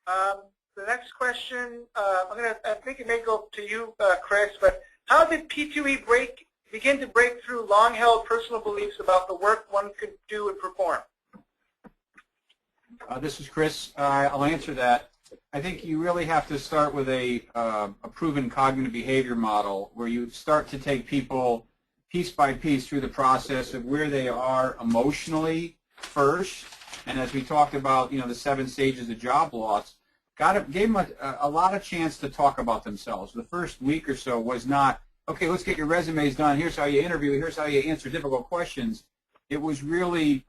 The next question, I think it may go to you, Chris, but how did P2E begin to break through long-held personal beliefs about the work one could do and perform? This is Chris. I'll answer that. I think you really have to start with a proven cognitive behavior model where you start to take people piece by piece through the process of where they are emotionally first. And as we talked about, the 7 stages of job loss, gave them a lot of chance to talk about themselves. The first week or so was not, okay, let's get your resumes done. Here's how you interview. Here's how you answer difficult questions. It was really,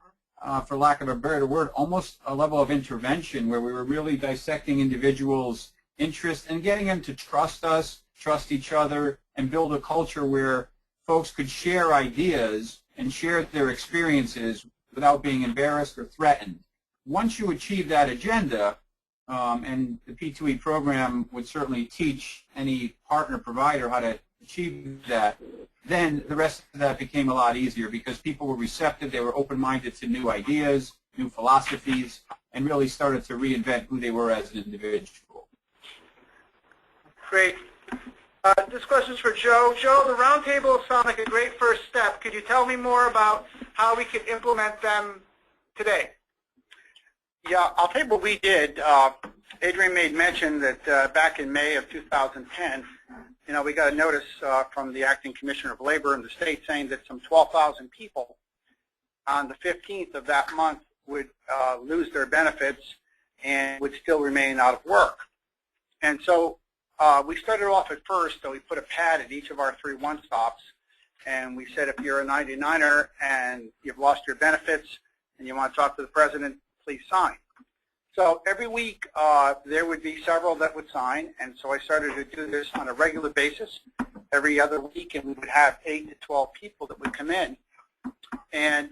for lack of a better word, almost a level of intervention where we were really dissecting individuals' interests and getting them to trust us, trust each other, and build a culture where folks could share ideas and share their experiences without being embarrassed or threatened. Once you achieve that agenda, and the P2E program would certainly teach any partner provider how to achieve that, then the rest of that became a lot easier because people were receptive, they were open-minded to new ideas, new philosophies, and really started to reinvent who they were as an individual. Great. This question is for Joe. Joe, the roundtables sound like a great first step. Could you tell me more about how we could implement them today? Yeah, I'll tell you what we did. Adrian made mention that back in May of 2010, we got a notice from the Acting Commissioner of Labor in the state saying that some 12,000 people on the 15th of that month would lose their benefits and would still remain out of work. And so we started off at first, so we put a pad at each of our 3 one-stops, and we said if you're a 99er and you've lost your benefits and you want to talk to the president, please sign. So every week there would be several that would sign, and so I started to do this on a regular basis every other week, and we would have 8 to 12 people that would come in. And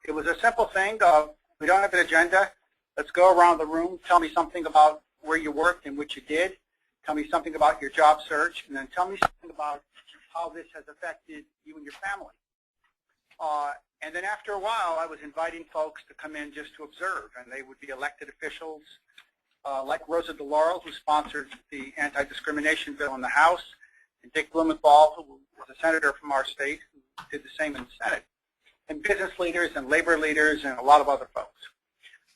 it was a simple thing of, we don't have an agenda, let's go around the room, tell me something about where you worked and what you did, tell me something about your job search, and then tell me something about how this has affected you and your family. And then after a while, I was inviting folks to come in just to observe, and they would be elected officials like Rosa DeLauro, who sponsored the anti-discrimination bill in the House, and Dick Blumenthal, who was a senator from our state, who did the same in the Senate, and business leaders and labor leaders and a lot of other folks.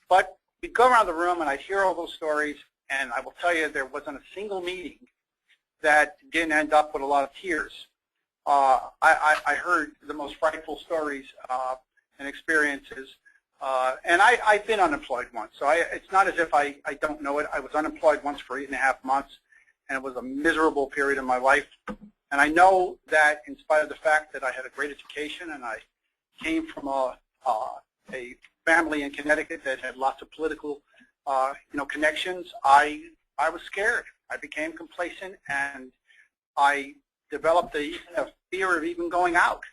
But we'd go around the room, and I'd hear all those stories, and I will tell you there wasn't a single meeting that didn't end up with a lot of tears. I heard the most frightful stories and experiences, and I've been unemployed once, so it's not as if I don't know it. I was unemployed once for 8.5 months, and it was a miserable period of my life. And I know that in spite of the fact that I had a great education and I came from a family in Connecticut that had lots of political connections, I was scared. I became complacent, and I developed a fear of even going out.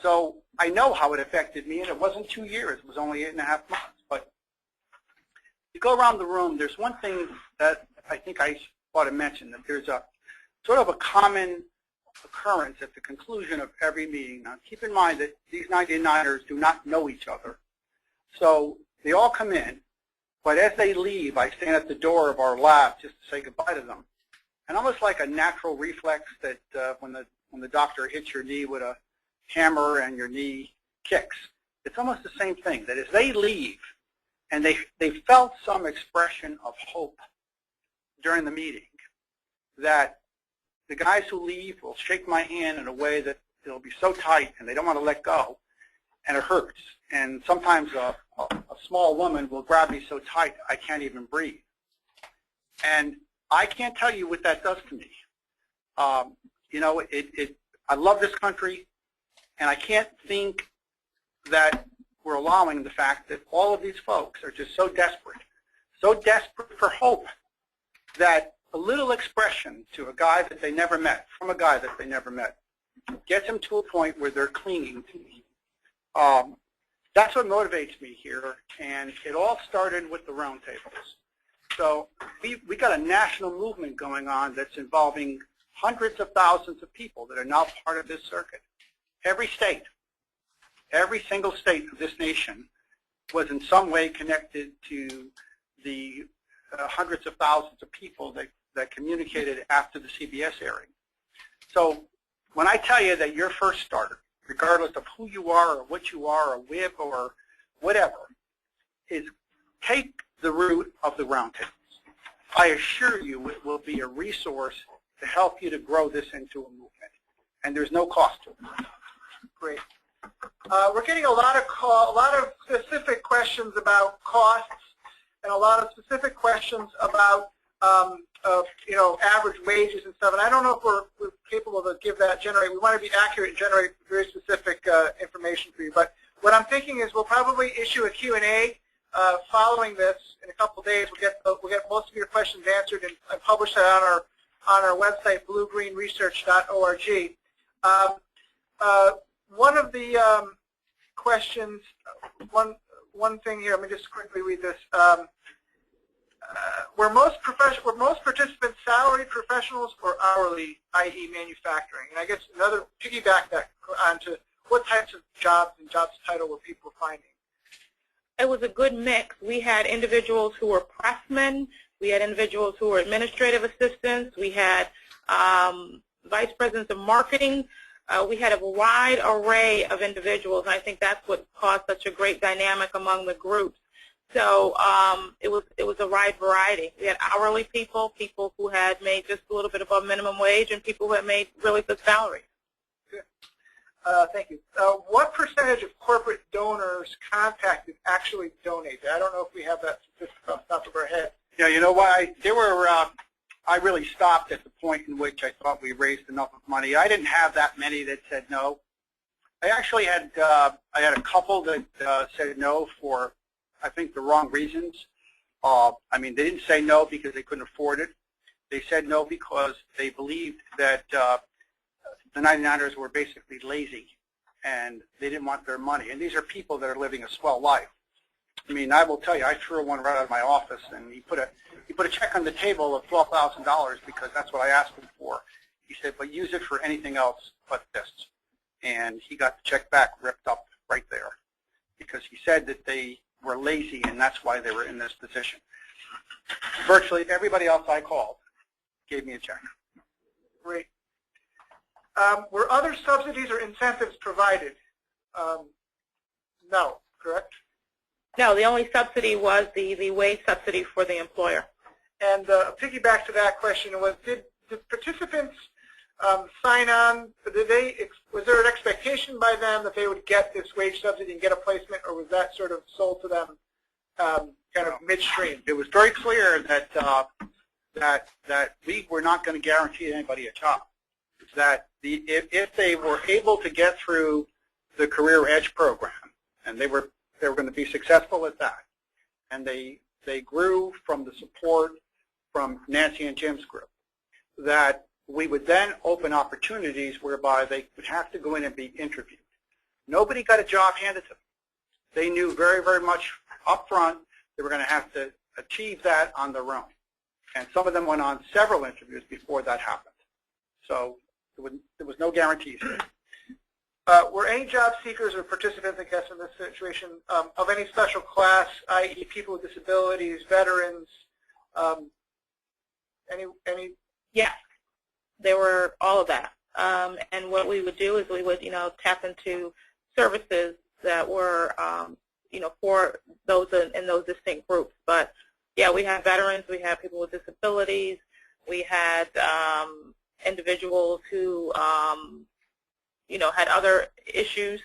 So I know how it affected me, and it wasn't 2 years. It was only 8.5 months. But you go around the room, there's one thing that I think I ought to mention, that there's a sort of a common occurrence at the conclusion of every meeting. Now, keep in mind that these 99ers do not know each other. So they all come in, but as they leave, I stand at the door of our lab just to say goodbye to them. And almost like a natural reflex that when the doctor hits your knee with a hammer and your knee kicks, it's almost the same thing, that as they leave and they felt some expression of hope during the meeting, that the guys who leave will shake my hand in a way that it'll be so tight and they don't want to let go, and it hurts. And sometimes a small woman will grab me so tight I can't even breathe. And I can't tell you what that does to me. I love this country, and I can't think that we're allowing the fact that all of these folks are just so desperate for hope, that a little expression to a guy that they never met, from a guy that they never met, gets them to a point where they're clinging to me. That's what motivates me here, and it all started with the roundtables. So we got a national movement going on that's involving hundreds of thousands of people that are now part of this circuit. Every state, every single state of this nation was in some way connected to the hundreds of thousands of people that communicated after the CBS airing. So when I tell you that your first starter, regardless of who you are or what you are, a whip or whatever, is take the route of the roundtables. I assure you it will be a resource to help you to grow this into a movement. And there's no cost to it. Great. We're getting a lot of specific questions about costs and a lot of specific questions about average wages and stuff. And I don't know if we're capable to generate. We want to be accurate and generate very specific information for you. But what I'm thinking is we'll probably issue a Q&A following this in a couple of days. We'll get most of your questions answered and publish that on our website, bluegreenresearch.org. One of the questions, one thing here. Let me just quickly read this. Were most participants salaried professionals or hourly, i.e. manufacturing? And I guess another piggyback that onto what types of jobs and jobs title were people finding? It was a good mix. We had individuals who were pressmen. We had individuals who were administrative assistants. We had vice presidents of marketing. We had a wide array of individuals, and I think that's what caused such a great dynamic among the groups. So it was a wide variety. We had hourly people who had made just a little bit above minimum wage, and people who had made really good salaries. Good. Thank you. What percentage of corporate donors contacted actually donated? I don't know if we have that statistic off the top of our head. Yeah, you know why? I really stopped at the point in which I thought we raised enough of money. I didn't have that many that said no. I actually had a couple that said no for, I think, the wrong reasons. I mean, they didn't say no because they couldn't afford it. They said no because they believed that the 99ers were basically lazy and they didn't want their money. And these are people that are living a swell life. I mean, I will tell you, I threw one right out of my office, and he put a check on the table of $12,000 because that's what I asked him for. He said, but use it for anything else but this. And he got the check back ripped up right there because he said that they were lazy and that's why they were in this position. Virtually everybody else I called gave me a check. Great. Were other subsidies or incentives provided? No, correct? No, the only subsidy was the wage subsidy for the employer. And piggyback to that question was, did participants sign on? Was there an expectation by them that they would get this wage subsidy and get a placement, or was that sort of sold to them kind of midstream? It was very clear that we were not going to guarantee anybody a job. That if they were able to get through the Career Edge program, and they were going to be successful at that, and they grew from the support from Nancy and Jim's group, that we would then open opportunities whereby they would have to go in and be interviewed. Nobody got a job handed to them. They knew very, very much up front they were going to have to achieve that on their own. And some of them went on several interviews before that happened. So there was no guarantees. Were any job seekers or participants, I guess, in this situation of any special class, i.e. people with disabilities, veterans, any? Yeah, there were all of that. And what we would do is we would, tap into services that were, for those in those distinct groups. But yeah, we had veterans, we had people with disabilities, we had individuals who, had other issues.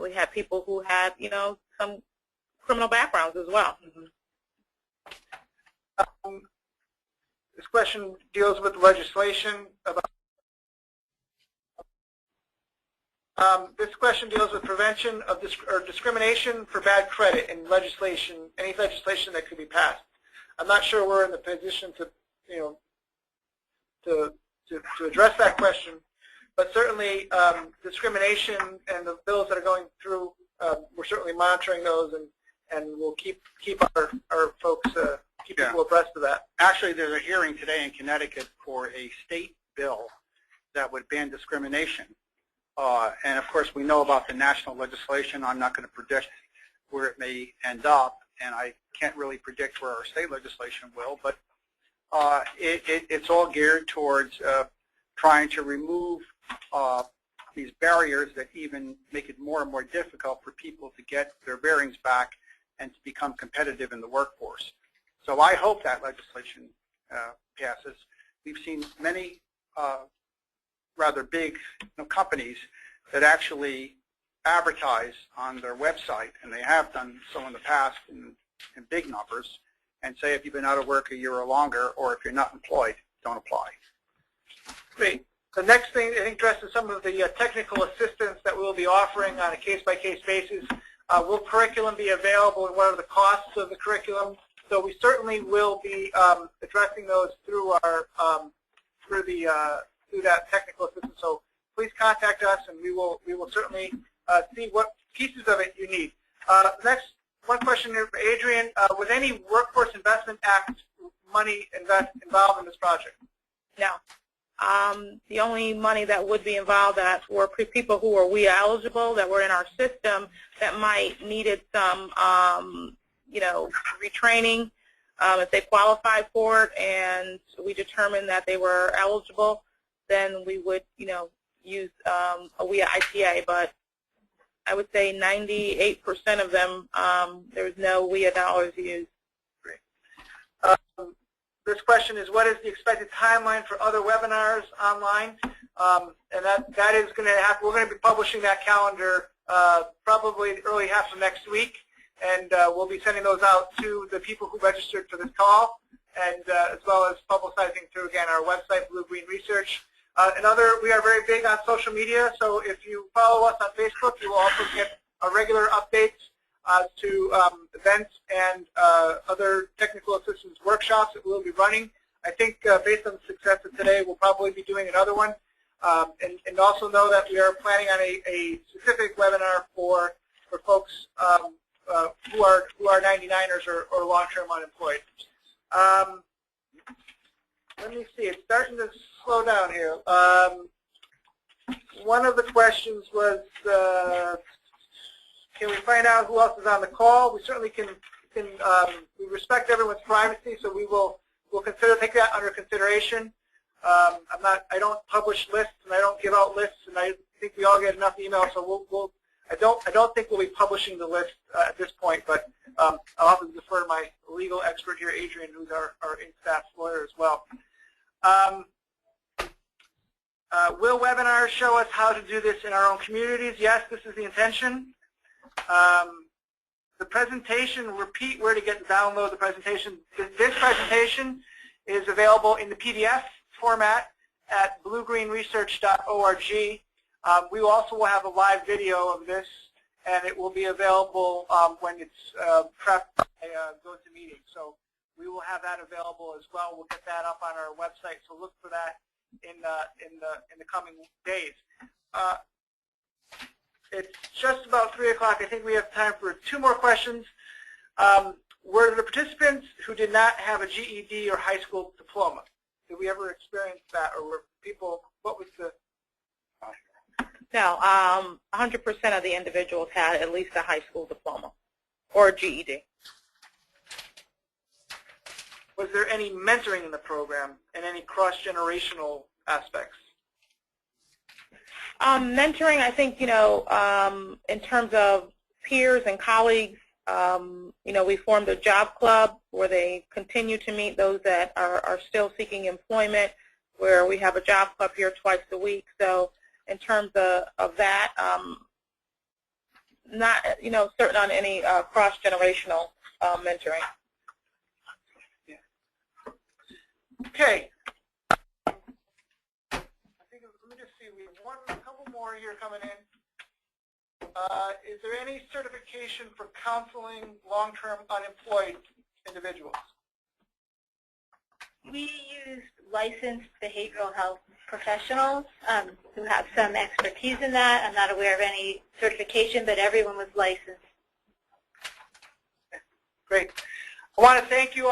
We had people who had, some criminal backgrounds as well. This question deals with legislation about. This question deals with prevention of discrimination for bad credit in legislation, any legislation that could be passed. I'm not sure we're in the position to, to address that question, but certainly discrimination and the bills that are going through, we're certainly monitoring those, and we'll keep our folks keep people abreast of that. Actually, there's a hearing today in Connecticut for a state bill that would ban discrimination. And of course, we know about the national legislation. I'm not going to predict where it may end up, and I can't really predict where our state legislation will, but it's all geared towards trying to remove these barriers that even make it more and more difficult for people to get their bearings back and to become competitive in the workforce. So I hope that legislation passes. We've seen many rather big companies that actually advertise on their website, and they have done so in the past in big numbers, and say if you've been out of work a year or longer, or if you're not employed, don't apply. Great. The next thing I think addresses some of the technical assistance that we'll be offering on a case-by-case basis. Will curriculum be available, and what are the costs of the curriculum? So we certainly will be addressing those through our through that technical assistance. So please contact us, and we will certainly see what pieces of it you need. Next, one question here for Adrian: was any Workforce Investment Act money involved in this project? No. The only money that would be involved that were people who were WIA eligible that were in our system that might needed some, retraining if they qualified for it, and we determined that they were eligible, then we would, use a WIA ITA. But I would say 98% of them, there's no WIA dollars used. This question is, what is the expected timeline for other webinars online? And that is going to happen. We're going to be publishing that calendar probably the early half of next week, and we'll be sending those out to the people who registered for this call, and as well as publicizing through, again, our website, Blue Green Research. We are very big on social media, so if you follow us on Facebook, you will also get regular updates to events and other technical assistance workshops that we'll be running. I think based on the success of today, we'll probably be doing another one. And also know that we are planning on a specific webinar for folks who are 99ers or long-term unemployed. Let me see. It's starting to slow down here. One of the questions was, can we find out who else is on the call? We certainly can. We respect everyone's privacy, so we'll take that under consideration. I don't publish lists, and I don't give out lists, and I think we all get enough emails. So I don't think we'll be publishing the list at this point, but I'll have to defer to my legal expert here, Adrian, who's our in-staff lawyer as well. Will webinars show us how to do this in our own communities? Yes, this is the intention. The presentation, repeat where to download the presentation. This presentation is available in the PDF format at bluegreenresearch.org. We also will have a live video of this, and it will be available when it's prepped by GoToMeeting. So we will have that available as well. We'll get that up on our website, so look for that in the coming days. It's just about 3 o'clock. I think we have time for 2 more questions. Were the participants who did not have a GED or high school diploma? Did we ever experience that, or were people, what was the? No, 100% of the individuals had at least a high school diploma or a GED. Was there any mentoring in the program and any cross-generational aspects? Mentoring, I think, in terms of peers and colleagues, we formed a job club where they continue to meet those that are still seeking employment, where we have a job club here twice a week. So in terms of that, not, certain on any cross-generational mentoring. Yeah. Okay. A couple more here coming in. Is there any certification for counseling long-term unemployed individuals? We use licensed behavioral health professionals who have some expertise in that. I'm not aware of any certification, but everyone was licensed. Great. I want to thank you all.